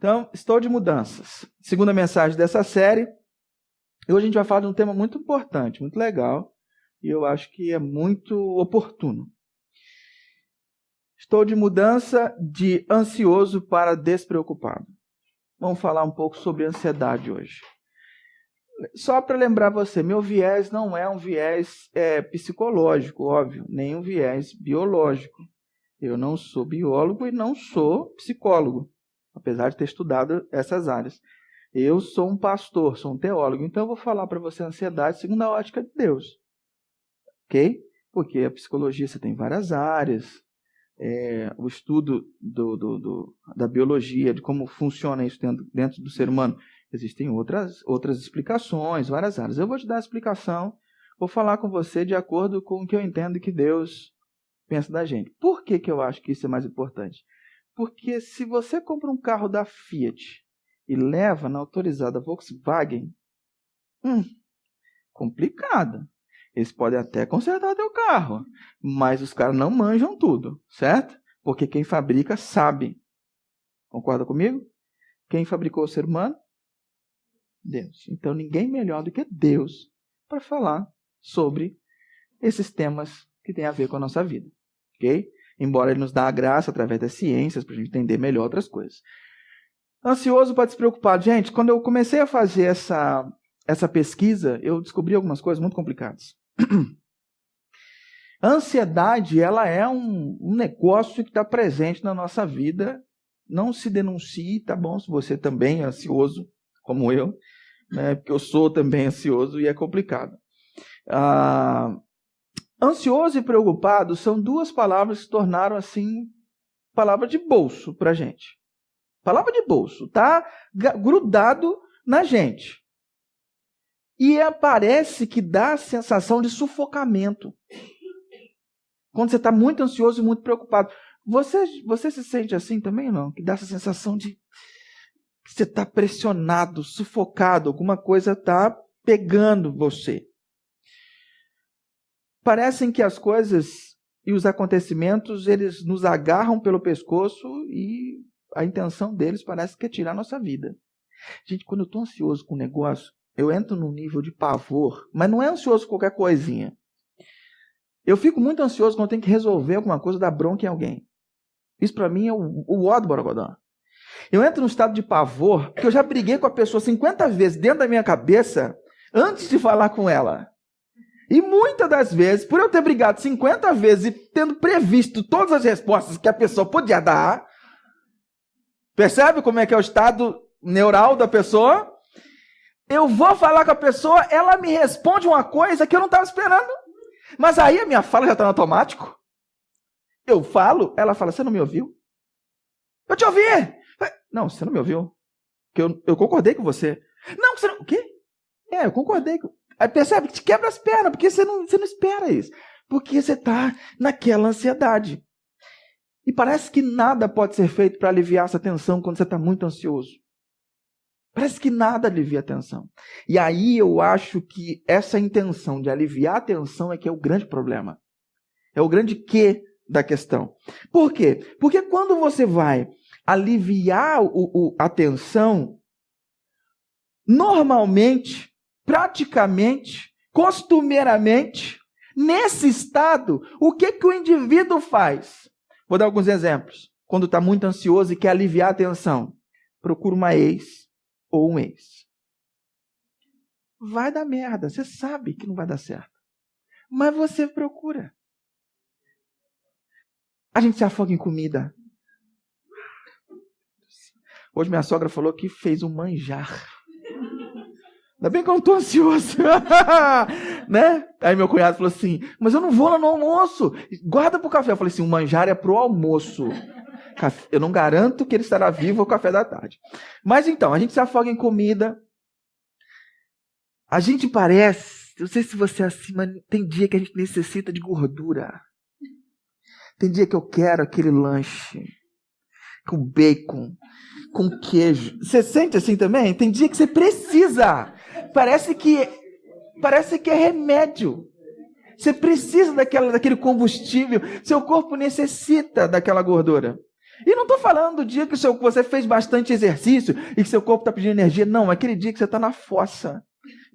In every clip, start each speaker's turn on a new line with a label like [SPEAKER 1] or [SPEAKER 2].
[SPEAKER 1] Então, estou de mudanças. Segunda mensagem dessa série. E hoje a gente vai falar de um tema muito importante, muito legal, e eu acho que é muito oportuno. Estou de mudança de ansioso para despreocupado. Vamos falar um pouco sobre ansiedade hoje. Só para lembrar você, meu viés não é um viés psicológico, óbvio, nem um viés biológico. Eu não sou biólogo e não sou psicólogo, apesar de ter estudado essas áreas. Eu sou um pastor, sou um teólogo, então eu vou falar para você a ansiedade segundo a ótica de Deus. Ok? Porque a psicologia você tem várias áreas, o estudo da biologia, de como funciona isso dentro do ser humano, existem outras explicações, várias áreas. Eu vou te dar a explicação, vou falar com você de acordo com o que eu entendo que Deus pensa da gente. Por que eu acho que isso é mais importante? Porque se você compra um carro da Fiat e leva na autorizada Volkswagen, complicado. Eles podem até consertar teu carro, mas os caras não manjam tudo, certo? Porque quem fabrica sabe. Concorda comigo? Quem fabricou o ser humano? Deus. Então ninguém melhor do que Deus para falar sobre esses temas que têm a ver com a nossa vida. Ok? Embora Ele nos dê a graça através das ciências para a gente entender melhor outras coisas. Ansioso para despreocupado. Gente, quando eu comecei a fazer essa pesquisa, eu descobri algumas coisas muito complicadas. A ansiedade, ela é um negócio que está presente na nossa vida. Não se denuncie, tá bom? Se você também é ansioso, como eu, né? Porque eu sou também ansioso e é complicado. Ansioso e preocupado são duas palavras que se tornaram, assim, palavra de bolso para a gente. Palavra de bolso, tá grudado na gente. E parece que dá a sensação de sufocamento. Quando você está muito ansioso e muito preocupado. Você se sente assim também ou não? Que dá essa sensação de que você está pressionado, sufocado, alguma coisa está pegando você. Parecem que as coisas e os acontecimentos, eles nos agarram pelo pescoço e a intenção deles parece que é tirar a nossa vida. Gente, quando eu estou ansioso com um negócio, eu entro num nível de pavor, mas não é ansioso com qualquer coisinha. Eu fico muito ansioso quando eu tenho que resolver alguma coisa, dar bronca em alguém. Isso para mim é o ó do Borogodó. Eu entro num estado de pavor, porque eu já briguei com a pessoa 50 vezes dentro da minha cabeça, antes de falar com ela. E muitas das vezes, por eu ter brigado 50 vezes e tendo previsto todas as respostas que a pessoa podia dar, percebe como é que é o estado neural da pessoa? Eu vou falar com a pessoa, ela me responde uma coisa que eu não estava esperando. Mas aí a minha fala já está no automático. Eu falo, ela fala, você não me ouviu? Eu te ouvi! Não, você não me ouviu. Porque eu concordei com você. Não, você não... O quê? Eu concordei com... Aí percebe que te quebra as pernas, porque você não espera isso. Porque você está naquela ansiedade. E parece que nada pode ser feito para aliviar essa tensão quando você está muito ansioso. Parece que nada alivia a tensão. E aí eu acho que essa intenção de aliviar a tensão é que é o grande problema. É o grande quê da questão. Por quê? Porque quando você vai aliviar a tensão, normalmente, praticamente, costumeiramente, nesse estado, o que o indivíduo faz? Vou dar alguns exemplos. Quando está muito ansioso e quer aliviar a tensão, procura uma ex ou um ex. Vai dar merda, você sabe que não vai dar certo. Mas você procura. A gente se afoga em comida. Hoje minha sogra falou que fez um manjar. Ainda bem que eu não estou ansioso. Né? Aí meu cunhado falou assim, mas eu não vou lá no almoço. Guarda pro café. Eu falei assim, o manjar é pro almoço. Eu não garanto que ele estará vivo ao café da tarde. Mas então, a gente se afoga em comida. A gente parece, não sei se você é assim, mas tem dia que a gente necessita de gordura. Tem dia que eu quero aquele lanche com bacon, com queijo. Você sente assim também? Tem dia que você precisa. Parece que é remédio. Você precisa daquele combustível. Seu corpo necessita daquela gordura. E não estou falando do dia que você fez bastante exercício e que seu corpo está pedindo energia. Não, aquele dia que você está na fossa.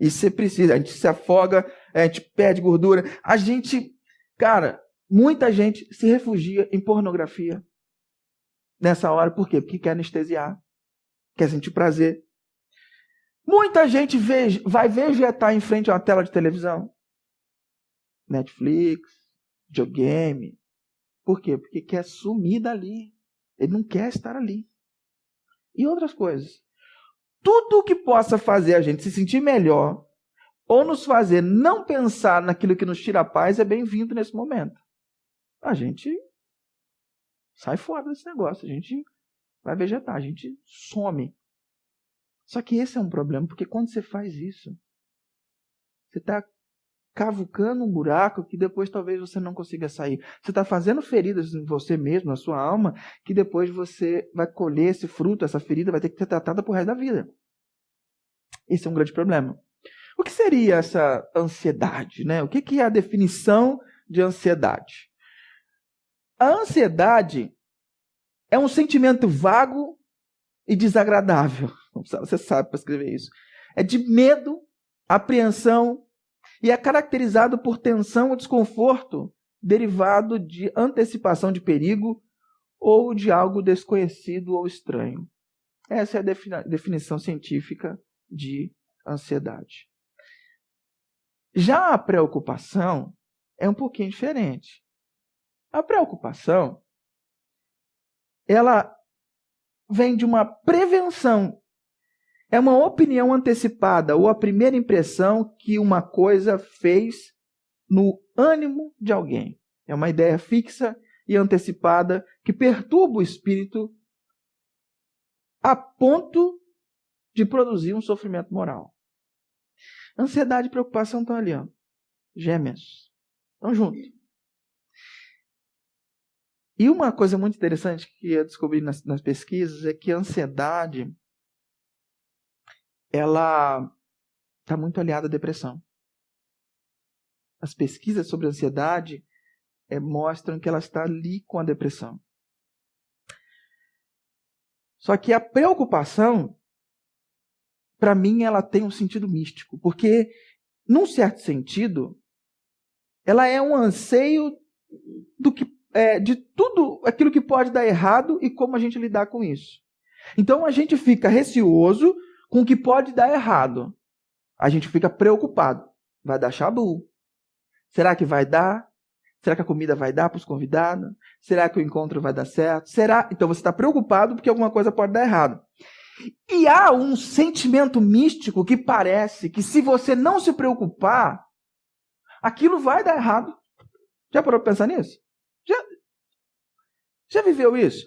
[SPEAKER 1] E você precisa, a gente se afoga, a gente perde gordura. Cara, muita gente se refugia em pornografia nessa hora. Por quê? Porque quer anestesiar, quer sentir prazer. Muita gente vai vegetar em frente a uma tela de televisão. Netflix, videogame. Por quê? Porque quer sumir dali. Ele não quer estar ali. E outras coisas. Tudo que possa fazer a gente se sentir melhor ou nos fazer não pensar naquilo que nos tira a paz é bem-vindo nesse momento. A gente sai fora desse negócio. A gente vai vegetar. A gente some. Só que esse é um problema, porque quando você faz isso, você está cavucando um buraco que depois talvez você não consiga sair. Você está fazendo feridas em você mesmo, na sua alma, que depois você vai colher esse fruto, essa ferida vai ter que ser tratada pro resto da vida. Esse é um grande problema. O que seria essa ansiedade, né? O que é a definição de ansiedade? A ansiedade é um sentimento vago e desagradável. Você sabe para escrever isso. É de medo, apreensão e é caracterizado por tensão ou desconforto derivado de antecipação de perigo ou de algo desconhecido ou estranho. Essa é a definição científica de ansiedade. Já a preocupação é um pouquinho diferente. A preocupação, ela vem de uma prevenção. É uma opinião antecipada ou a primeira impressão que uma coisa fez no ânimo de alguém. É uma ideia fixa e antecipada que perturba o espírito a ponto de produzir um sofrimento moral. Ansiedade e preocupação estão ali, ó, gêmeas. Estão juntos. E uma coisa muito interessante que eu descobri nas pesquisas é que a ansiedade ela está muito aliada à depressão. As pesquisas sobre a ansiedade mostram que ela está ali com a depressão. Só que a preocupação, para mim, ela tem um sentido místico, porque, num certo sentido, ela é um anseio de tudo aquilo que pode dar errado e como a gente lidar com isso. Então, a gente fica receoso com o que pode dar errado. A gente fica preocupado. Vai dar chabu? Será que vai dar? Será que a comida vai dar para os convidados? Será que o encontro vai dar certo? Será? Então você está preocupado porque alguma coisa pode dar errado. E há um sentimento místico que parece que se você não se preocupar, aquilo vai dar errado. Já parou para pensar nisso? Já viveu isso?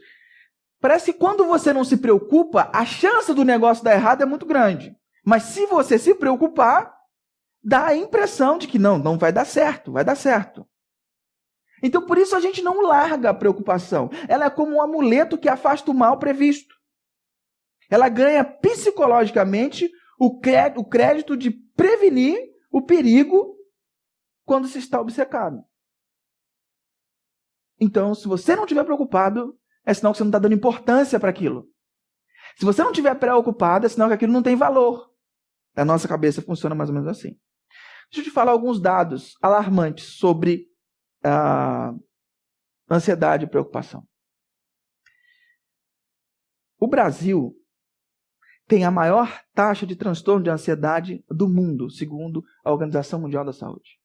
[SPEAKER 1] Parece que quando você não se preocupa, a chance do negócio dar errado é muito grande. Mas se você se preocupar, dá a impressão de que não vai dar certo, vai dar certo. Então, por isso a gente não larga a preocupação. Ela é como um amuleto que afasta o mal previsto. Ela ganha psicologicamente o crédito de prevenir o perigo quando se está obcecado. Então, se você não estiver preocupado, é sinal que você não está dando importância para aquilo. Se você não estiver preocupado, é sinal que aquilo não tem valor. A nossa cabeça funciona mais ou menos assim. Deixa eu te falar alguns dados alarmantes sobre ansiedade e preocupação. O Brasil tem a maior taxa de transtorno de ansiedade do mundo, segundo a Organização Mundial da Saúde.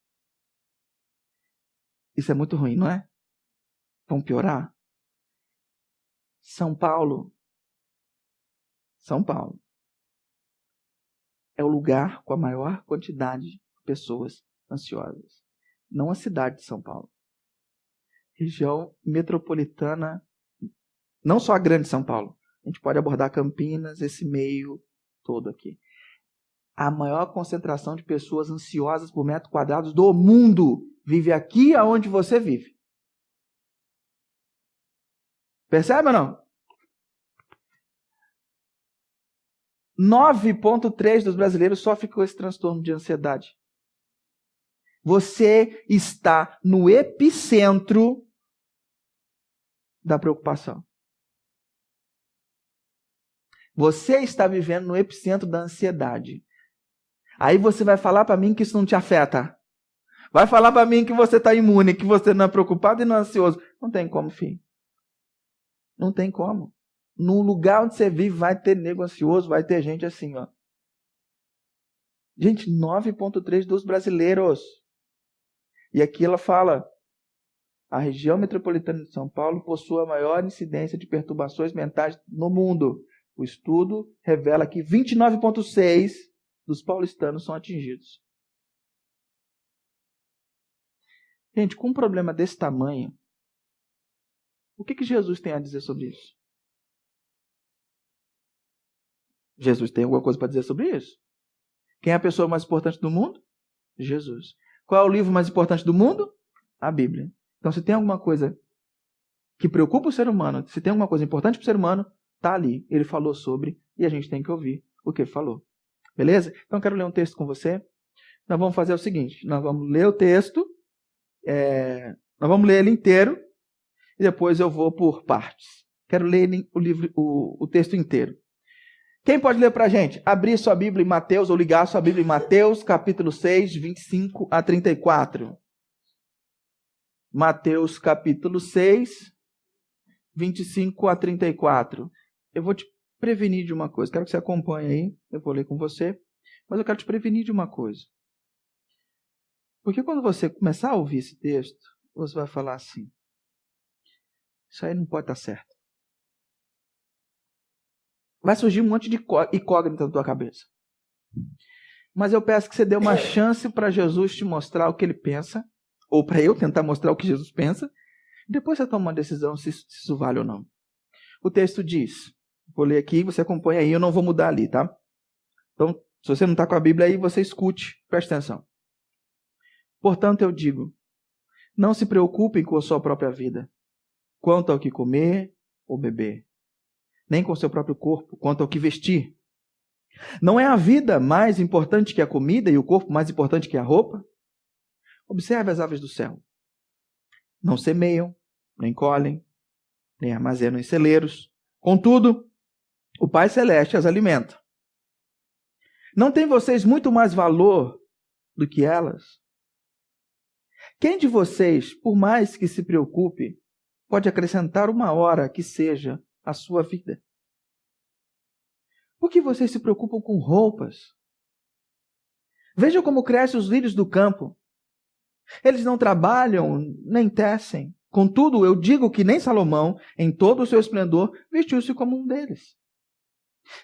[SPEAKER 1] Isso é muito ruim, não é? Vamos piorar? São Paulo é o lugar com a maior quantidade de pessoas ansiosas. Não a cidade de São Paulo. Região metropolitana, não só a grande São Paulo. A gente pode abordar Campinas, esse meio todo aqui. A maior concentração de pessoas ansiosas por metro quadrado do mundo vive aqui aonde você vive. Percebe ou não? 9,3% dos brasileiros sofrem com esse transtorno de ansiedade. Você está no epicentro da preocupação. Você está vivendo no epicentro da ansiedade. Aí você vai falar para mim que isso não te afeta. Vai falar para mim que você está imune, que você não é preocupado e não é ansioso. Não tem como, filho. Não tem como. No lugar onde você vive vai ter nego ansioso, vai ter gente assim, ó. Gente, 9,3 dos brasileiros. E aqui ela fala, a região metropolitana de São Paulo possui a maior incidência de perturbações mentais no mundo. O estudo revela que 29,6 dos paulistanos são atingidos. Gente, com um problema desse tamanho, o que Jesus tem a dizer sobre isso? Jesus tem alguma coisa para dizer sobre isso? Quem é a pessoa mais importante do mundo? Jesus. Qual é o livro mais importante do mundo? A Bíblia. Então, se tem alguma coisa que preocupa o ser humano, se tem alguma coisa importante para o ser humano, está ali. Ele falou sobre e a gente tem que ouvir o que ele falou. Beleza? Então, eu quero ler um texto com você. Nós vamos fazer o seguinte, nós vamos ler o texto, nós vamos ler ele inteiro e depois eu vou por partes. Quero ler o texto inteiro. Quem pode ler para a gente? Abrir sua Bíblia em Mateus, ou ligar sua Bíblia em Mateus, capítulo 6, 25 a 34. Mateus, capítulo 6, 25 a 34. Eu vou te prevenir de uma coisa. Quero que você acompanhe aí. Eu vou ler com você. Mas eu quero te prevenir de uma coisa. Porque quando você começar a ouvir esse texto, você vai falar assim, isso aí não pode estar certo. Vai surgir um monte de incógnita na tua cabeça. Mas eu peço que você dê uma chance para Jesus te mostrar o que ele pensa, ou para eu tentar mostrar o que Jesus pensa, e depois você toma uma decisão se isso vale ou não. O texto diz, vou ler aqui, você acompanha aí, eu não vou mudar ali, tá? Então, se você não está com a Bíblia aí, você escute, preste atenção. Portanto, eu digo, não se preocupem com a sua própria vida, quanto ao que comer ou beber, nem com o seu próprio corpo, quanto ao que vestir. Não é a vida mais importante que a comida e o corpo mais importante que a roupa? Observe as aves do céu. Não semeiam, nem colhem, nem armazenam em celeiros. Contudo, o Pai Celeste as alimenta. Não têm vocês muito mais valor do que elas? Quem de vocês, por mais que se preocupe, pode acrescentar uma hora que seja a sua vida? Por que vocês se preocupam com roupas? Vejam como crescem os lírios do campo. Eles não trabalham, nem tecem. Contudo, eu digo que nem Salomão, em todo o seu esplendor, vestiu-se como um deles.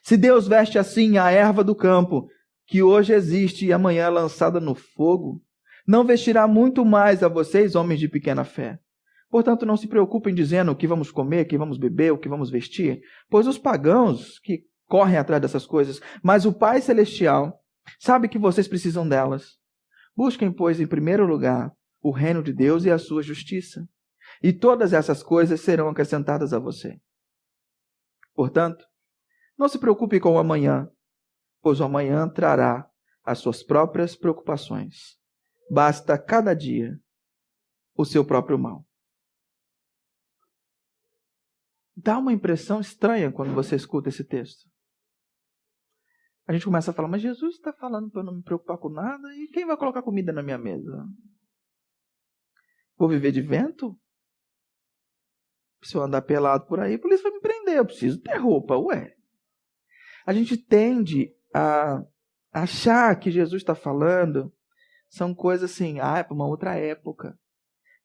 [SPEAKER 1] Se Deus veste assim a erva do campo, que hoje existe e amanhã é lançada no fogo, não vestirá muito mais a vocês, homens de pequena fé. Portanto, não se preocupem dizendo o que vamos comer, o que vamos beber, o que vamos vestir, pois os pagãos que correm atrás dessas coisas, mas o Pai Celestial sabe que vocês precisam delas. Busquem, pois, em primeiro lugar o reino de Deus e a sua justiça, e todas essas coisas serão acrescentadas a você. Portanto, não se preocupe com o amanhã, pois o amanhã trará as suas próprias preocupações. Basta cada dia o seu próprio mal. Dá uma impressão estranha quando você escuta esse texto. A gente começa a falar, mas Jesus está falando para eu não me preocupar com nada, e quem vai colocar comida na minha mesa? Vou viver de vento? Se eu andar pelado por aí, a polícia vai me prender, eu preciso ter roupa, ué. A gente tende a achar que Jesus está falando são coisas assim, é para uma outra época,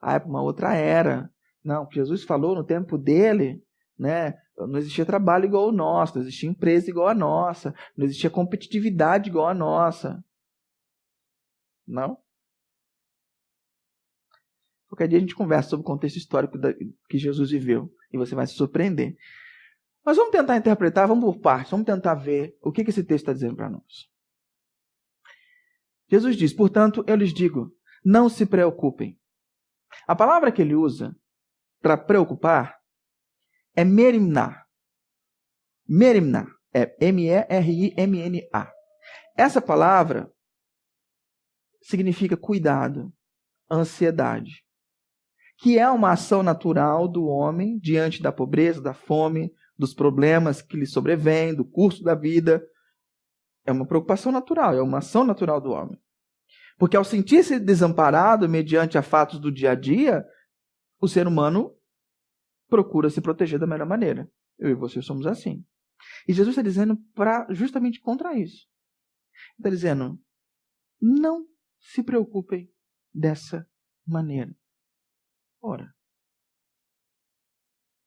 [SPEAKER 1] é para uma outra era. Não, o que Jesus falou no tempo dele, né? Não existia trabalho igual o nosso, não existia empresa igual a nossa, não existia competitividade igual a nossa. Não? Qualquer dia a gente conversa sobre o contexto histórico que Jesus viveu e você vai se surpreender. Mas vamos tentar interpretar, vamos por partes, vamos tentar ver o que esse texto está dizendo para nós. Jesus diz, portanto, eu lhes digo, não se preocupem. A palavra que ele usa para preocupar é merimná. Merimná. É M-E-R-I-M-N-A. Essa palavra significa cuidado, ansiedade, que é uma ação natural do homem diante da pobreza, da fome, dos problemas que lhe sobrevêm, do curso da vida. É uma preocupação natural, é uma ação natural do homem. Porque ao sentir-se desamparado mediante a fatos do dia a dia, o ser humano procura se proteger da melhor maneira. Eu e você somos assim. E Jesus está dizendo justamente contra isso. Está dizendo, não se preocupem dessa maneira. Ora,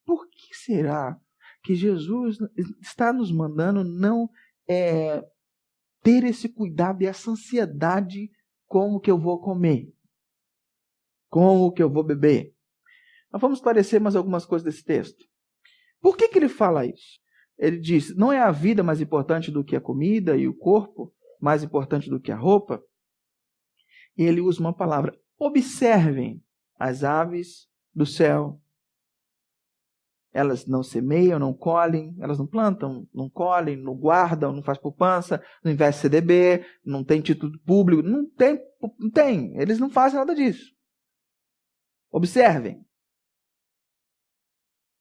[SPEAKER 1] por que será que Jesus está nos mandando não ter esse cuidado e essa ansiedade com o que eu vou comer, com o que eu vou beber? Nós vamos esclarecer mais algumas coisas desse texto. Por que ele fala isso? Ele diz, não é a vida mais importante do que a comida e o corpo mais importante do que a roupa? E ele usa uma palavra, observem as aves do céu. Elas não semeiam, não colhem, elas não plantam, não colhem, não guardam, não faz poupança, não investe CDB, não tem título público, não tem, eles não fazem nada disso. Observem.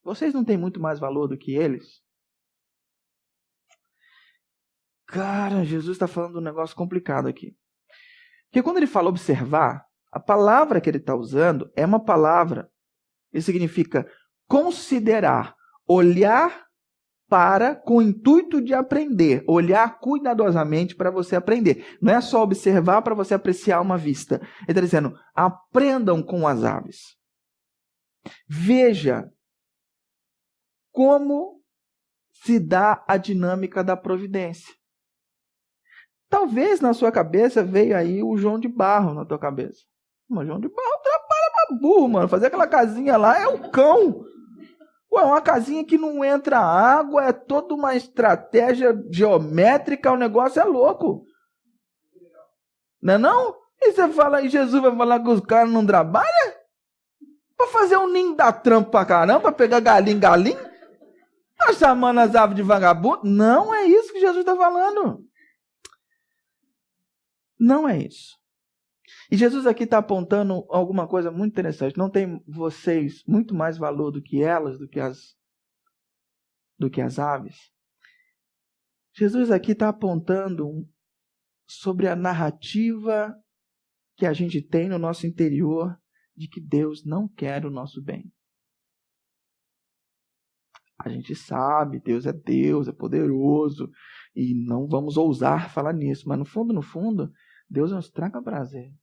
[SPEAKER 1] Vocês não têm muito mais valor do que eles? Cara, Jesus está falando um negócio complicado aqui. Porque quando ele fala observar, a palavra que ele está usando é uma palavra que significa considerar, olhar para com o intuito de aprender, olhar cuidadosamente para você aprender. Não é só observar para você apreciar uma vista. Ele está dizendo, aprendam com as aves. Veja como se dá a dinâmica da providência. Talvez na sua cabeça veio aí o João de Barro na tua cabeça. Mas João de Barro trabalha pra burro, mano. Fazer aquela casinha lá é o cão. Ué, uma casinha que não entra água, é toda uma estratégia geométrica, o negócio é louco. Não é não? E você fala aí, Jesus vai falar que os caras não trabalham? Pra fazer um ninho dá trampo pra caramba, pra pegar galinha. Tá chamando as aves de vagabundo? Não é isso que Jesus está falando. Não é isso. E Jesus aqui está apontando alguma coisa muito interessante. Não tem vocês muito mais valor do que elas, do que as aves? Jesus aqui está apontando sobre a narrativa que a gente tem no nosso interior de que Deus não quer o nosso bem. A gente sabe, Deus, é poderoso, e não vamos ousar falar nisso. Mas no fundo, Deus nos traga prazer.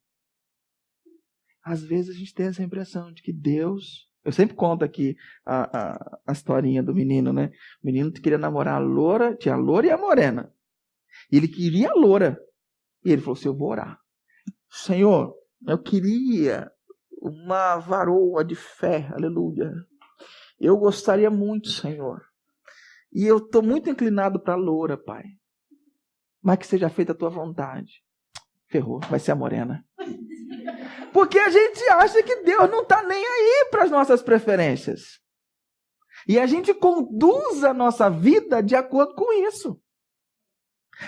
[SPEAKER 1] Às vezes a gente tem essa impressão de que Deus... Eu sempre conto aqui a historinha do menino, né? O menino queria namorar a loura, tinha a loura e a morena. E ele queria a loura. E ele falou assim, eu vou orar. Senhor, eu queria uma varoa de fé, aleluia. Eu gostaria muito, Senhor. E eu estou muito inclinado para a loura, Pai. Mas que seja feita a tua vontade. Ferrou, vai ser a morena. Porque a gente acha que Deus não está nem aí para as nossas preferências. E a gente conduz a nossa vida de acordo com isso.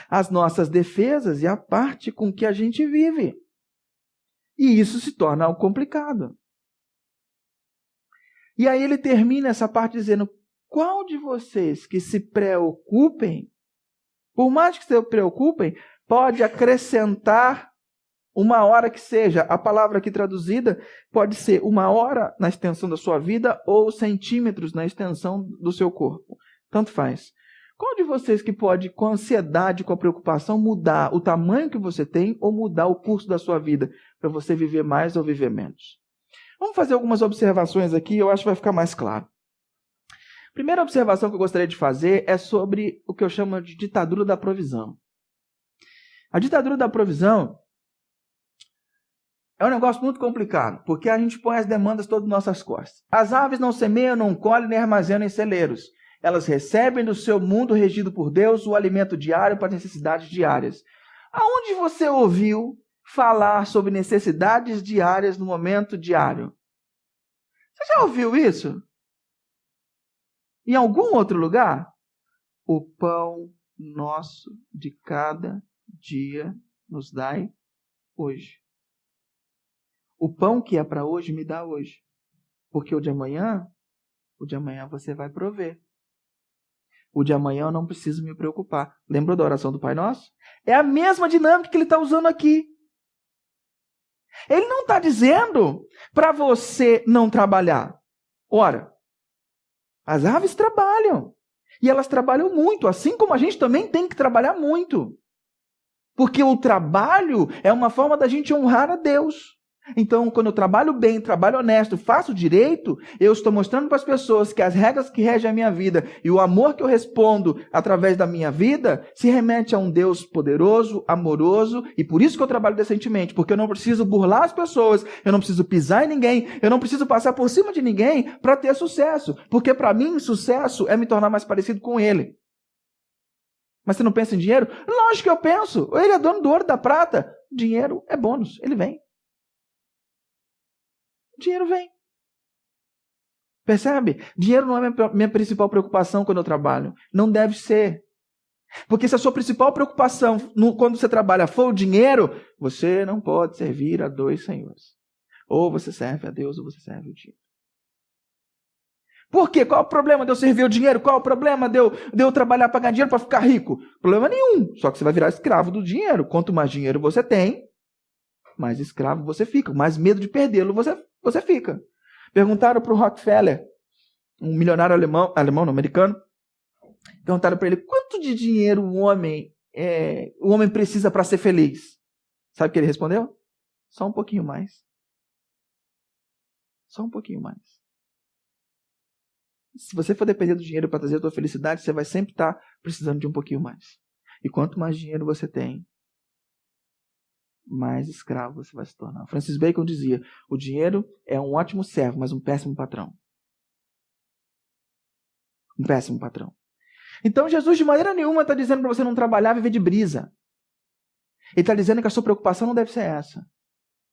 [SPEAKER 1] As nossas defesas e a parte com que a gente vive. E isso se torna algo complicado. E aí ele termina essa parte dizendo, qual de vocês que se preocupem, por mais que se preocupem, pode acrescentar uma hora que seja. A palavra aqui traduzida pode ser uma hora na extensão da sua vida ou centímetros na extensão do seu corpo. Tanto faz. Qual de vocês que pode, com a ansiedade, com a preocupação, mudar o tamanho que você tem ou mudar o curso da sua vida para você viver mais ou viver menos? Vamos fazer algumas observações aqui, eu acho que vai ficar mais claro. Primeira observação que eu gostaria de fazer é sobre o que eu chamo de ditadura da provisão. A ditadura da provisão é um negócio muito complicado, porque a gente põe as demandas todas nas nossas costas. As aves não semeiam, não colhem, nem armazenam em celeiros. Elas recebem do seu mundo regido por Deus o alimento diário para necessidades diárias. Aonde você ouviu falar sobre necessidades diárias no momento diário? Você já ouviu isso? Em algum outro lugar? O pão nosso de cada dia nos dai hoje. O pão que é para hoje, me dá hoje. Porque o de amanhã você vai prover. O de amanhã eu não preciso me preocupar. Lembrou da oração do Pai Nosso? É a mesma dinâmica que ele está usando aqui. Ele não está dizendo para você não trabalhar. Ora, as aves trabalham. E elas trabalham muito, assim como a gente também tem que trabalhar muito. Porque o trabalho é uma forma da gente honrar a Deus. Então, quando eu trabalho bem, trabalho honesto, faço direito, eu estou mostrando para as pessoas que as regras que regem a minha vida e o amor que eu respondo através da minha vida se remete a um Deus poderoso, amoroso, e por isso que eu trabalho decentemente, porque eu não preciso burlar as pessoas, eu não preciso pisar em ninguém, eu não preciso passar por cima de ninguém para ter sucesso, porque para mim sucesso é me tornar mais parecido com Ele. Mas você não pensa em dinheiro? Lógico que eu penso. Ele é dono do ouro e da prata. Dinheiro é bônus, ele vem. Dinheiro vem. Percebe? Dinheiro não é minha principal preocupação quando eu trabalho. Não deve ser. Porque se a sua principal preocupação quando você trabalha for o dinheiro, você não pode servir a dois senhores. Ou você serve a Deus ou você serve o dinheiro. Por quê? Qual é o problema de eu servir o dinheiro? Qual é o problema de eu trabalhar para ganhar dinheiro para ficar rico? Problema nenhum. Só que você vai virar escravo do dinheiro. Quanto mais dinheiro você tem, mais escravo você fica. Mais medo de perdê-lo você fica. Perguntaram para o Rockefeller, um milionário americano, perguntaram para ele quanto de dinheiro o homem precisa para ser feliz. Sabe o que ele respondeu? Só um pouquinho mais. Só um pouquinho mais. Se você for depender do dinheiro para trazer a tua felicidade, você vai sempre estar precisando de um pouquinho mais. E quanto mais dinheiro você tem, mais escravo você vai se tornar. Francis Bacon dizia, o dinheiro é um ótimo servo, mas um péssimo patrão. Um péssimo patrão. Então Jesus de maneira nenhuma está dizendo para você não trabalhar e viver de brisa. Ele está dizendo que a sua preocupação não deve ser essa.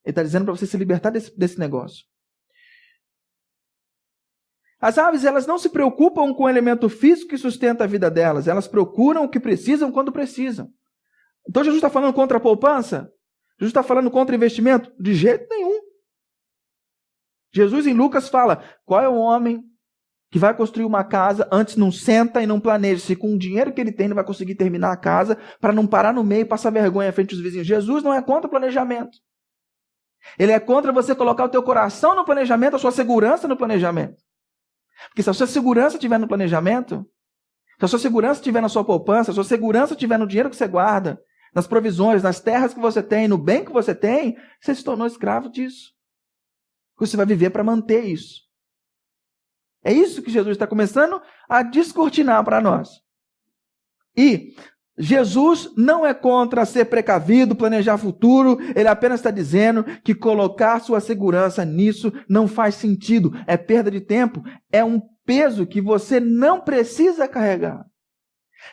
[SPEAKER 1] Ele está dizendo para você se libertar desse negócio. As aves, elas não se preocupam com o elemento físico que sustenta a vida delas. Elas procuram o que precisam quando precisam. Então Jesus está falando contra a poupança? Jesus está falando contra investimento? De jeito nenhum. Jesus em Lucas fala, qual é o homem que vai construir uma casa, antes não senta e não planeja, se com o dinheiro que ele tem não vai conseguir terminar a casa, para não parar no meio e passar vergonha frente aos vizinhos. Jesus não é contra o planejamento. Ele é contra você colocar o teu coração no planejamento, a sua segurança no planejamento. Porque se a sua segurança estiver no planejamento, se a sua segurança estiver na sua poupança, se a sua segurança estiver no dinheiro que você guarda, nas provisões, nas terras que você tem, no bem que você tem, você se tornou escravo disso. Você vai viver para manter isso. É isso que Jesus está começando a descortinar para nós. E Jesus não é contra ser precavido, planejar futuro, ele apenas está dizendo que colocar sua segurança nisso não faz sentido, é perda de tempo, é um peso que você não precisa carregar.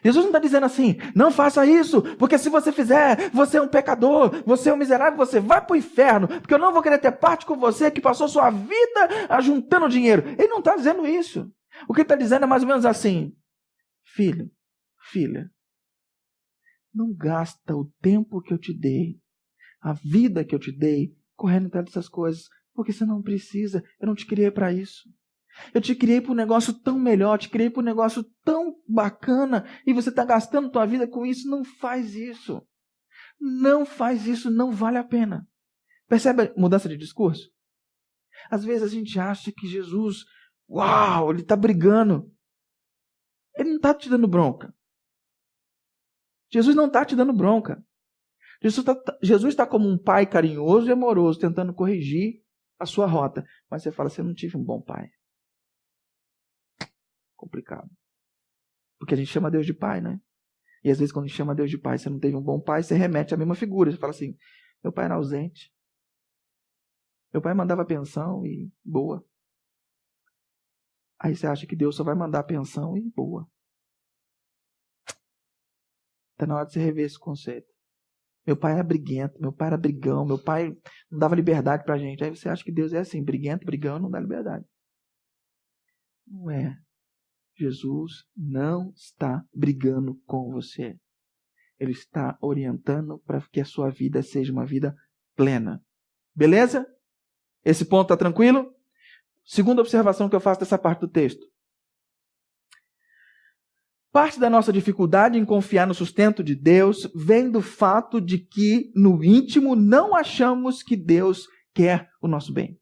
[SPEAKER 1] Jesus não está dizendo assim, não faça isso, porque se você fizer, você é um pecador, você é um miserável, você vai para o inferno, porque eu não vou querer ter parte com você que passou sua vida ajuntando dinheiro. Ele não está dizendo isso. O que ele está dizendo é mais ou menos assim, filho, filha, não gasta o tempo que eu te dei, a vida que eu te dei, correndo atrás dessas coisas, porque você não precisa, eu não te criei para isso. Eu te criei para um negócio tão melhor, te criei para um negócio tão bacana, e você está gastando tua vida com isso. Não faz isso. Não faz isso, não vale a pena. Percebe a mudança de discurso? Às vezes a gente acha que Jesus, uau, ele está brigando. Ele não está te dando bronca. Jesus não está te dando bronca. Jesus está como um pai carinhoso e amoroso, tentando corrigir a sua rota. Mas você fala, você não tive um bom pai. Complicado. Porque a gente chama Deus de pai, né? E às vezes quando a gente chama Deus de pai, você não teve um bom pai, você remete à mesma figura. Você fala assim, meu pai era ausente. Meu pai mandava pensão e boa. Aí você acha que Deus só vai mandar pensão e boa. Está na hora de você rever esse conceito. Meu pai era briguento, meu pai era brigão, meu pai não dava liberdade pra gente. Aí você acha que Deus é assim, briguento, brigão, não dá liberdade. Não é. Jesus não está brigando com você. Ele está orientando para que a sua vida seja uma vida plena. Beleza? Esse ponto está tranquilo? Segunda observação que eu faço dessa parte do texto. Parte da nossa dificuldade em confiar no sustento de Deus vem do fato de que, no íntimo, não achamos que Deus quer o nosso bem.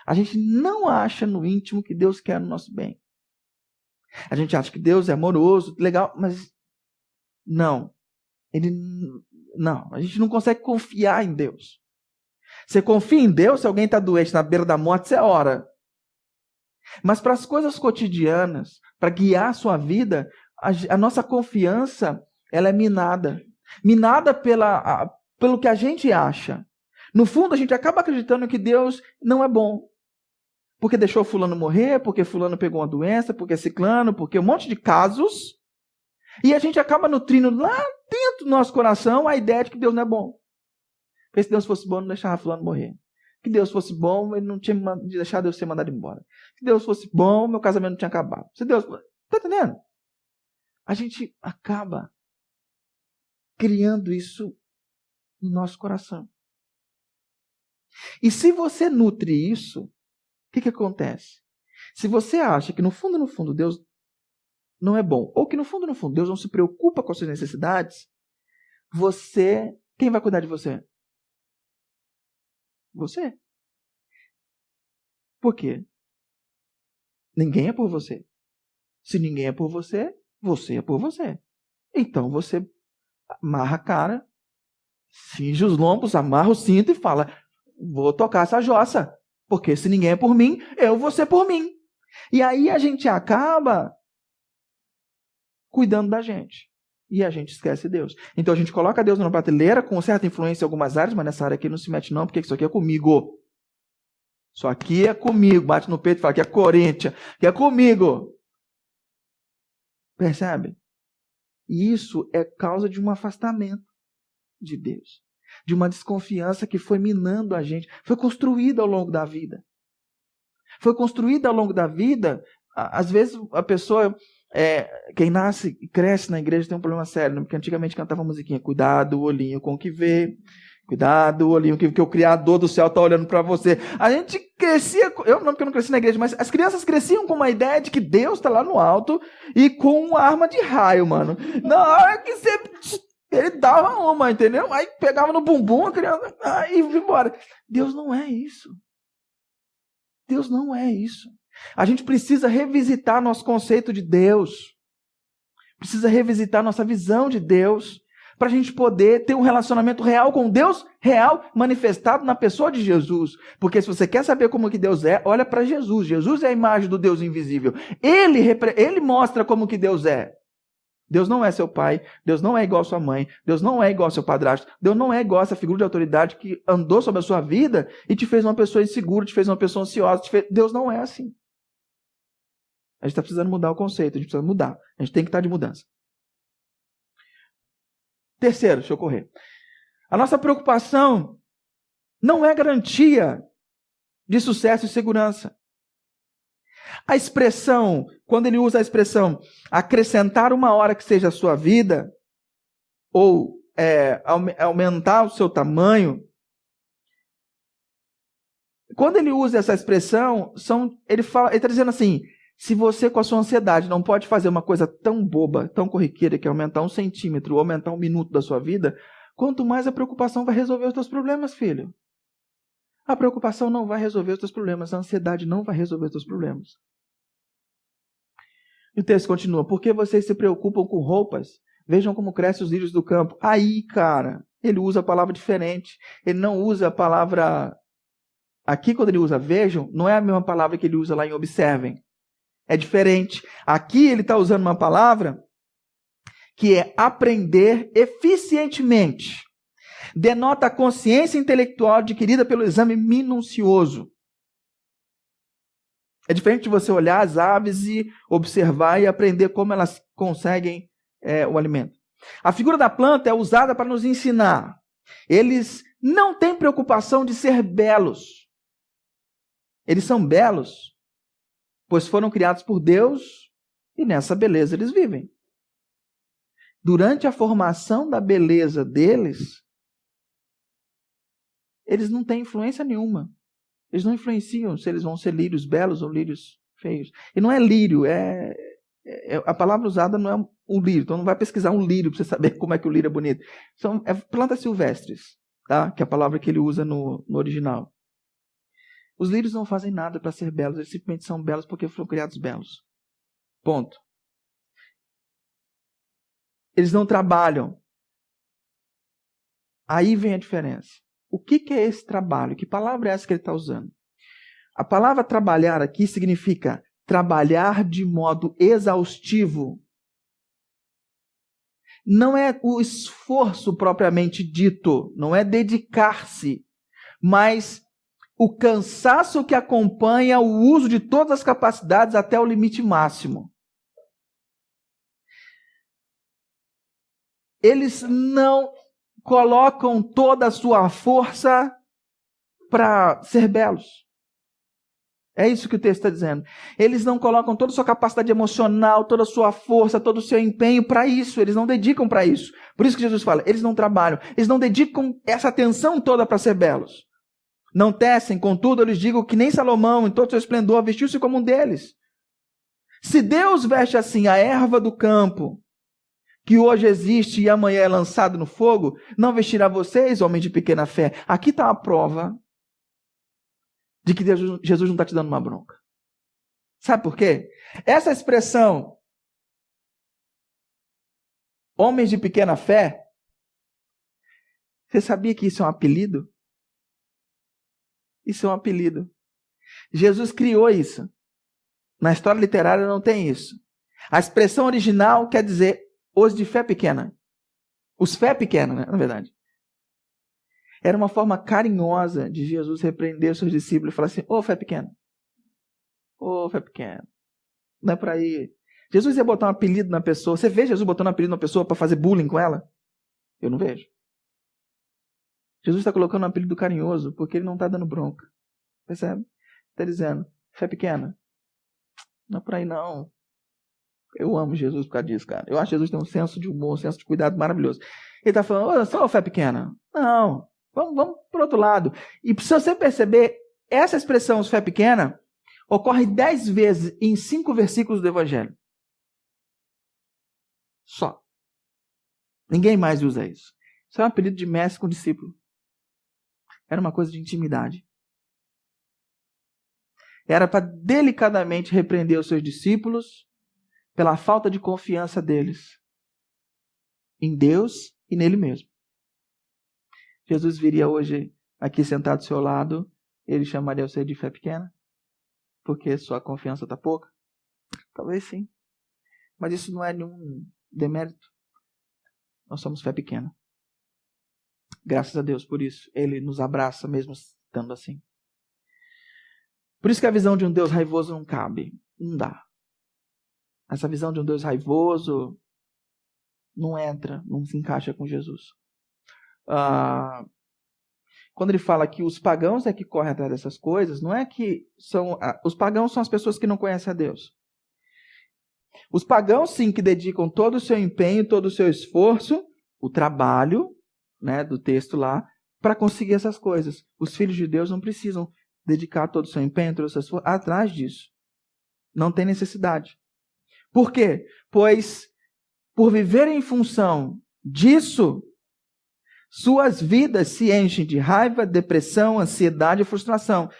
[SPEAKER 1] A gente não acha no íntimo que Deus quer o nosso bem. A gente acha que Deus é amoroso, legal, mas não. Não, a gente não consegue confiar em Deus. Você confia em Deus, se alguém está doente na beira da morte, você ora. Mas para as coisas cotidianas, para guiar a sua vida, a nossa confiança ela é minada. Minada pelo que a gente acha. No fundo, a gente acaba acreditando que Deus não é bom. Porque deixou fulano morrer, porque fulano pegou uma doença, porque ciclano, porque um monte de casos. E a gente acaba nutrindo lá dentro do nosso coração a ideia de que Deus não é bom. Porque se Deus fosse bom, não deixava fulano morrer. Que Deus fosse bom, ele não tinha deixado eu ser mandado embora. Se Deus fosse bom, meu casamento não tinha acabado. Se Deus... Está entendendo? A gente acaba criando isso no nosso coração. E se você nutre isso, o que acontece? Se você acha que no fundo, Deus não é bom, ou que no fundo, Deus não se preocupa com as suas necessidades, quem vai cuidar de você? Você. Por quê? Ninguém é por você. Se ninguém é por você, você é por você. Então você amarra a cara, cinge os lombos, amarra o cinto e fala, vou tocar essa jossa. Porque se ninguém é por mim, eu vou ser por mim. E aí a gente acaba cuidando da gente. E a gente esquece Deus. Então a gente coloca Deus numa prateleira com certa influência em algumas áreas, mas nessa área aqui não se mete não, porque isso aqui é comigo. Isso aqui é comigo. Bate no peito e fala que é Corinthians, que é comigo. Percebe? E isso é causa de um afastamento de Deus. De uma desconfiança que foi minando a gente. Foi construída ao longo da vida. Foi construída ao longo da vida. Às vezes a pessoa... quem nasce e cresce na igreja tem um problema sério, né? Porque antigamente cantava a musiquinha, cuidado, o olhinho com o que vê, cuidado, o olhinho que o Criador do céu está olhando para você. A gente crescia, eu não, porque eu não cresci na igreja, mas as crianças cresciam com uma ideia de que Deus está lá no alto e com uma arma de raio, mano. Na hora que ele dava uma, entendeu? Aí pegava no bumbum a criança e ia embora. Deus não é isso. Deus não é isso. A gente precisa revisitar nosso conceito de Deus. Precisa revisitar nossa visão de Deus para a gente poder ter um relacionamento real com Deus, real, manifestado na pessoa de Jesus. Porque se você quer saber como que Deus é, olha para Jesus. Jesus é a imagem do Deus invisível. Ele mostra como que Deus é. Deus não é seu pai, Deus não é igual a sua mãe, Deus não é igual ao seu padrasto, Deus não é igual a essa figura de autoridade que andou sobre a sua vida e te fez uma pessoa insegura, te fez uma pessoa ansiosa. Deus não é assim. A gente está precisando mudar o conceito, a gente precisa mudar. A gente tem que estar de mudança. Terceiro, deixa eu correr. A nossa preocupação não é garantia de sucesso e segurança. A expressão, quando ele usa a expressão acrescentar uma hora que seja a sua vida, ou aumentar o seu tamanho, quando ele usa essa expressão, ele está dizendo assim, se você com a sua ansiedade não pode fazer uma coisa tão boba, tão corriqueira, que é aumentar 1 centímetro ou aumentar 1 minuto da sua vida, quanto mais a preocupação vai resolver os teus problemas, filho. A preocupação não vai resolver os teus problemas, a ansiedade não vai resolver os teus problemas. E o texto continua, porque vocês se preocupam com roupas? Vejam como crescem os lírios do campo. Aí, cara, ele usa a palavra diferente. Ele não usa a palavra... Aqui, quando ele usa vejam, não é a mesma palavra que ele usa lá em observem. É diferente. Aqui ele está usando uma palavra que é aprender eficientemente. Denota a consciência intelectual adquirida pelo exame minucioso. É diferente de você olhar as aves e observar e aprender como elas conseguem o alimento. A figura da planta é usada para nos ensinar. Eles não têm preocupação de ser belos. Eles são belos, pois foram criados por Deus e nessa beleza eles vivem. Durante a formação da beleza deles, eles não têm influência nenhuma. Eles não influenciam se eles vão ser lírios belos ou lírios feios. E não é lírio, é A palavra usada não é um lírio, então não vai pesquisar um lírio para você saber como é que o lírio é bonito. São plantas silvestres, tá? Que é a palavra que ele usa no original. Os lírios não fazem nada para ser belos, eles simplesmente são belos porque foram criados belos. Ponto. Eles não trabalham. Aí vem a diferença. O que é esse trabalho? Que palavra é essa que ele está usando? A palavra trabalhar aqui significa trabalhar de modo exaustivo. Não é o esforço propriamente dito, não é dedicar-se, mas o cansaço que acompanha o uso de todas as capacidades até o limite máximo. Eles não colocam toda a sua força para ser belos. É isso que o texto está dizendo. Eles não colocam toda a sua capacidade emocional, toda a sua força, todo o seu empenho para isso. Eles não dedicam para isso. Por isso que Jesus fala, eles não trabalham. Eles não dedicam essa atenção toda para ser belos. Não tecem, contudo, eu lhes digo que nem Salomão, em todo o seu esplendor, vestiu-se como um deles. Se Deus veste assim a erva do campo, que hoje existe e amanhã é lançado no fogo, não vestirá vocês, homens de pequena fé. Aqui está a prova de que Jesus não está te dando uma bronca. Sabe por quê? Essa expressão, homens de pequena fé, você sabia que isso é um apelido? Isso é um apelido. Jesus criou isso. Na história literária não tem isso. A expressão original quer dizer os de fé pequena. Os fé pequena, né, na verdade. Era uma forma carinhosa de Jesus repreender os seus discípulos e falar assim, ô fé pequena. Ô fé pequena. Não é por aí. Jesus ia botar um apelido na pessoa. Você vê Jesus botando um apelido na pessoa para fazer bullying com ela? Eu não vejo. Jesus está colocando um apelido carinhoso porque ele não está dando bronca. Percebe? Está dizendo, fé pequena. Não é por aí não. Eu amo Jesus por causa disso, cara. Eu acho que Jesus tem um senso de humor, um senso de cuidado maravilhoso. Ele está falando, só fé pequena. Não. Vamos para o outro lado. E se você perceber, essa expressão, fé pequena, ocorre 10 vezes em 5 versículos do Evangelho. Só. Ninguém mais usa isso. Isso é um apelido de mestre com discípulo. Era uma coisa de intimidade. Era para delicadamente repreender os seus discípulos pela falta de confiança deles em Deus e nele mesmo. Jesus viria hoje aqui sentado ao seu lado, ele chamaria você de fé pequena? Porque sua confiança está pouca? Talvez sim. Mas isso não é nenhum demérito. Nós somos fé pequena. Graças a Deus por isso. Ele nos abraça mesmo estando assim. Por isso que a visão de um Deus raivoso não cabe. Não dá. Essa visão de um Deus raivoso não entra, não se encaixa com Jesus. Quando ele fala que os pagãos é que correm atrás dessas coisas, não é que são... Os pagãos são as pessoas que não conhecem a Deus. Os pagãos, sim, que dedicam todo o seu empenho, todo o seu esforço, o trabalho, né, do texto lá, para conseguir essas coisas. Os filhos de Deus não precisam dedicar todo o seu empenho, todo o seu esforço atrás disso. Não tem necessidade. Por quê? Pois, por viver em função disso, suas vidas se enchem de raiva, depressão, ansiedade e frustração.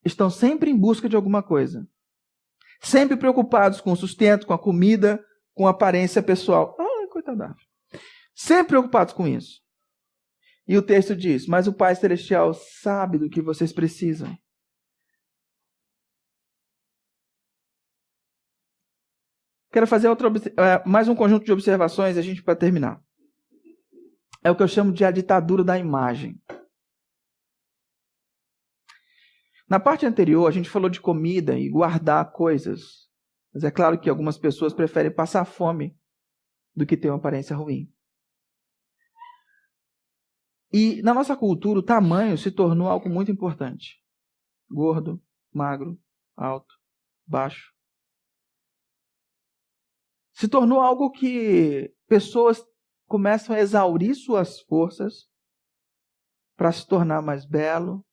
[SPEAKER 1] Estão sempre em busca de alguma coisa. Sempre preocupados com o sustento, com a comida, com a aparência pessoal. Coitada. Sempre preocupados com isso. E o texto diz, mas o Pai Celestial sabe do que vocês precisam. Quero fazer mais um conjunto de observações, a gente para terminar. É o que eu chamo de a ditadura da imagem. Na parte anterior, a gente falou de comida e guardar coisas. Mas é claro que algumas pessoas preferem passar fome do que ter uma aparência ruim. E na nossa cultura, o tamanho se tornou algo muito importante. Gordo, magro, alto, baixo. Se tornou algo que pessoas começam a exaurir suas forças para se tornar mais belo,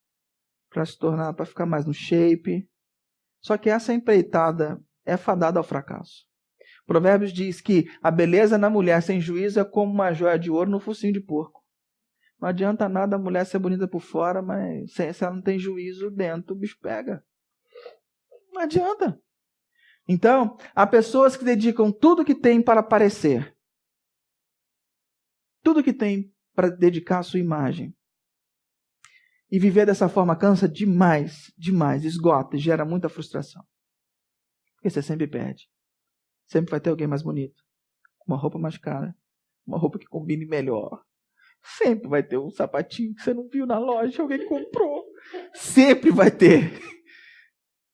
[SPEAKER 1] para ficar mais no shape. Só que essa empreitada é fadada ao fracasso. Provérbios diz que a beleza na mulher sem juízo é como uma joia de ouro no focinho de porco. Não adianta nada a mulher ser bonita por fora, mas se ela não tem juízo dentro, o bicho pega. Não adianta. Então, há pessoas que dedicam tudo que tem para aparecer. Tudo que tem para dedicar a sua imagem. E viver dessa forma cansa demais, esgota e gera muita frustração. Porque você sempre perde. Sempre vai ter alguém mais bonito, uma roupa mais cara, uma roupa que combine melhor. Sempre vai ter um sapatinho que você não viu na loja, alguém comprou. Sempre vai ter.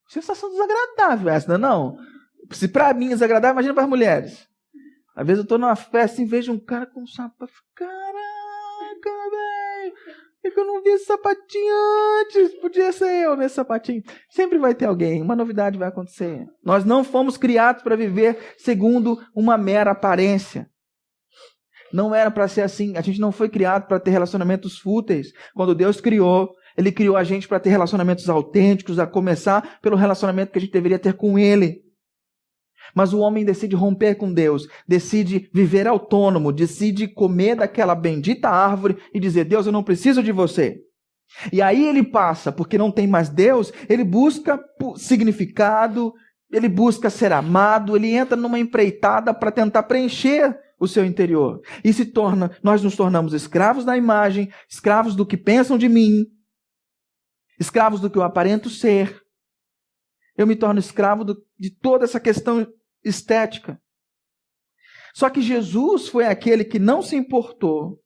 [SPEAKER 1] Sensação desagradável essa, não? Se pra mim é desagradável, imagina para as mulheres. Às vezes eu estou numa festa e vejo um cara com um sapato. Caraca, velho! Por que eu não vi esse sapatinho antes? Podia ser eu nesse sapatinho. Sempre vai ter alguém, uma novidade vai acontecer. Nós não fomos criados para viver segundo uma mera aparência. Não era para ser assim. A gente não foi criado para ter relacionamentos fúteis. Quando Deus criou, Ele criou a gente para ter relacionamentos autênticos, a começar pelo relacionamento que a gente deveria ter com Ele. Mas o homem decide romper com Deus, decide viver autônomo, decide comer daquela bendita árvore e dizer: Deus, eu não preciso de você. E aí ele passa, porque não tem mais Deus, ele busca significado, ele busca ser amado, ele entra numa empreitada para tentar preencher o seu interior. E nós nos tornamos escravos da imagem, escravos do que pensam de mim, escravos do que eu aparento ser. Eu me torno escravo de toda essa questão estética. Só que Jesus foi aquele que não se importou.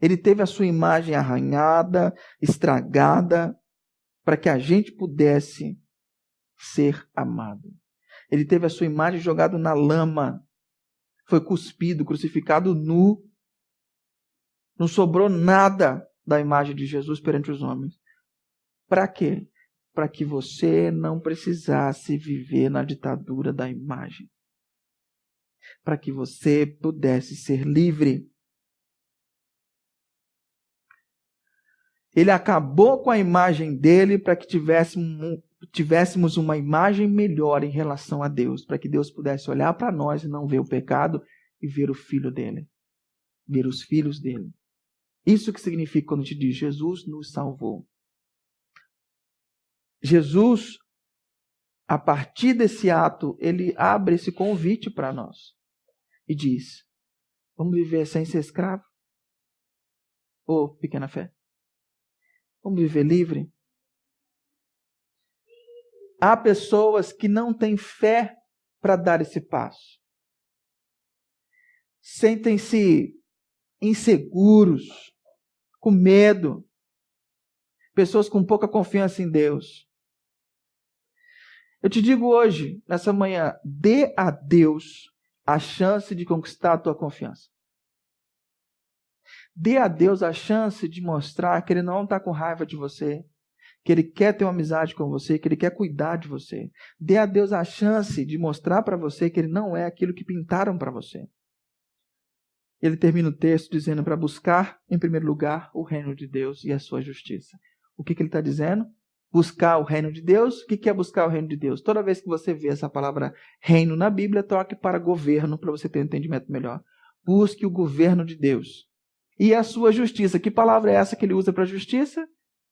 [SPEAKER 1] Ele teve a sua imagem arranhada, estragada, para que a gente pudesse ser amado. Ele teve a sua imagem jogada na lama, foi cuspido, crucificado nu. Não sobrou nada da imagem de Jesus perante os homens. Para quê? Para que você não precisasse viver na ditadura da imagem. Para que você pudesse ser livre. Ele acabou com a imagem dele para que tivéssemos uma imagem melhor em relação a Deus. Para que Deus pudesse olhar para nós e não ver o pecado e ver o filho dele. Ver os filhos dele. Isso que significa quando a gente diz: Jesus nos salvou. Jesus, a partir desse ato, ele abre esse convite para nós. E diz: vamos viver sem ser escravo? Ô, pequena fé. Vamos viver livre? Há pessoas que não têm fé para dar esse passo. Sentem-se inseguros, com medo. Pessoas com pouca confiança em Deus. Eu te digo hoje, nessa manhã, dê a Deus a chance de conquistar a tua confiança. Dê a Deus a chance de mostrar que Ele não está com raiva de você, que Ele quer ter uma amizade com você, que Ele quer cuidar de você. Dê a Deus a chance de mostrar para você que Ele não é aquilo que pintaram para você. Ele termina o texto dizendo para buscar, em primeiro lugar, o reino de Deus e a sua justiça. O que ele está dizendo? Buscar o reino de Deus. O que é buscar o reino de Deus? Toda vez que você vê essa palavra reino na Bíblia, troque para governo, para você ter um entendimento melhor. Busque o governo de Deus. E a sua justiça. Que palavra é essa que ele usa para justiça?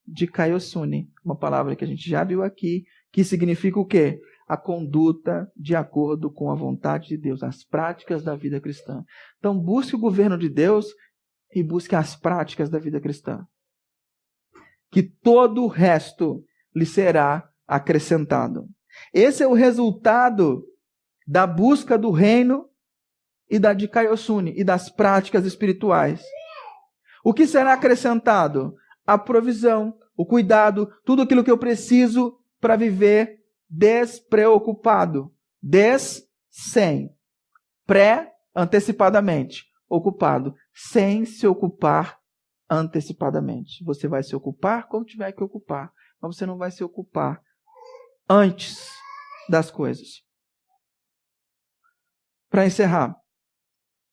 [SPEAKER 1] Dikaiosune. Uma palavra que a gente já viu aqui, que significa o quê? A conduta de acordo com a vontade de Deus, as práticas da vida cristã. Então, busque o governo de Deus e busque as práticas da vida cristã. Que todo o resto lhe será acrescentado. Esse é o resultado da busca do reino e da Dikaiosune e das práticas espirituais. O que será acrescentado? A provisão, o cuidado, tudo aquilo que eu preciso para viver despreocupado. Sem. Antecipadamente. Ocupado. Sem se ocupar antecipadamente. Você vai se ocupar quando tiver que ocupar. Mas você não vai se ocupar antes das coisas. Para encerrar.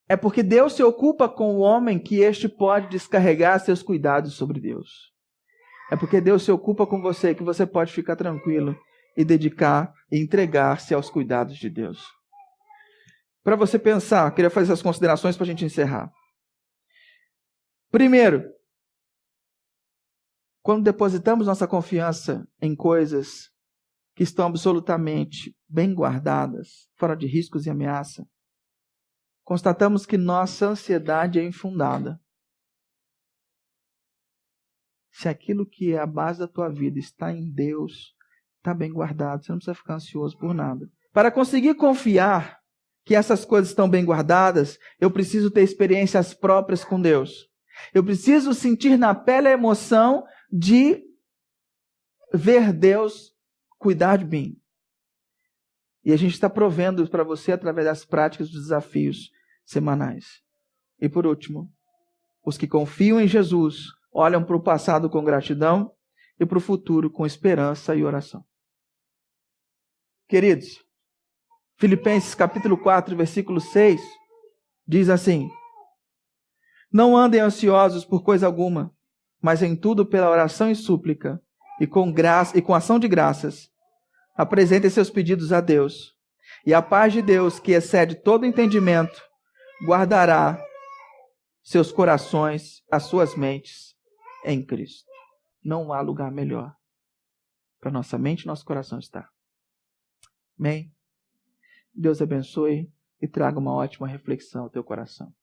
[SPEAKER 1] É porque Deus se ocupa com o homem que este pode descarregar seus cuidados sobre Deus. É porque Deus se ocupa com você que você pode ficar tranquilo e dedicar e entregar-se aos cuidados de Deus. para você pensar. Queria fazer essas considerações para a gente encerrar. Primeiro, quando depositamos nossa confiança em coisas que estão absolutamente bem guardadas, fora de riscos e ameaça, constatamos que nossa ansiedade é infundada. Se aquilo que é a base da tua vida está em Deus, está bem guardado, você não precisa ficar ansioso por nada. Para conseguir confiar que essas coisas estão bem guardadas, eu preciso ter experiências próprias com Deus. Eu preciso sentir na pele a emoção de ver Deus cuidar de mim. E a gente está provendo para você através das práticas dos desafios semanais. E por último, os que confiam em Jesus olham para o passado com gratidão e para o futuro com esperança e oração. Queridos, Filipenses capítulo 4, versículo 6, diz assim: não andem ansiosos por coisa alguma, mas em tudo pela oração e súplica, e com ação de graças, apresentem seus pedidos a Deus. E a paz de Deus, que excede todo entendimento, guardará seus corações, as suas mentes em Cristo. Não há lugar melhor para nossa mente e nosso coração estar. Amém? Deus abençoe e traga uma ótima reflexão ao teu coração.